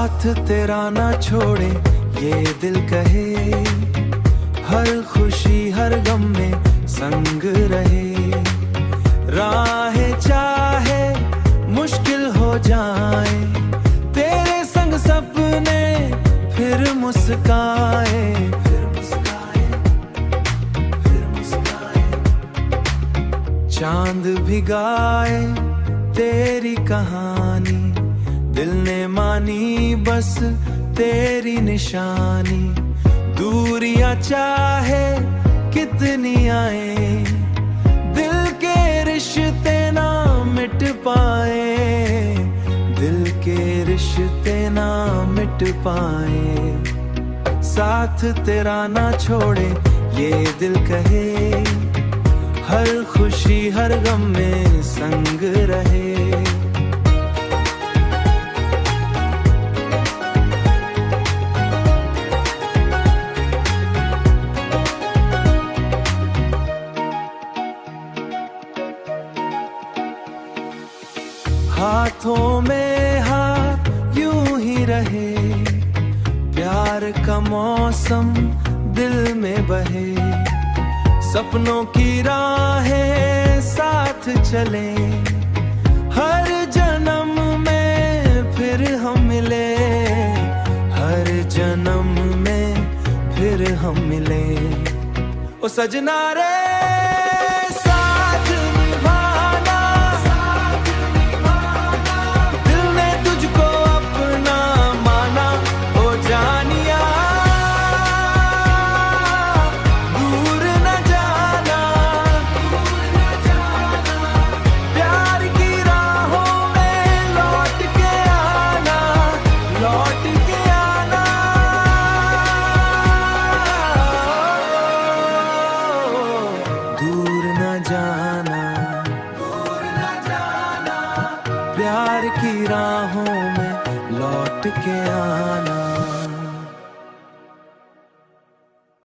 साथ तेरा ना छोड़े ये दिल कहे, हर खुशी हर गम में संग रहे। राहें चाहे मुश्किल हो जाए, तेरे संग सपने फिर मुस्काए, फिर मुस्काए, फिर मुस्काए। चांद भी गाए तेरी कहानी, दिल ने मानी बस तेरी निशानी। दूरियां चाहे कितनी आए, दिल के रिश्ते ना मिट पाए, दिल के रिश्ते ना मिट पाए। साथ तेरा ना छोड़े ये दिल कहे, हर खुशी हर गम में संग रहे। हाथों में हाथ यूं ही रहे, प्यार का मौसम दिल में बहे। सपनों की राहें साथ चले, हर जन्म में फिर हम मिले, हर जन्म में फिर हम मिले। ओ सजना रे जाना, दूर न जाना, प्यार की राहों में लौट के आना।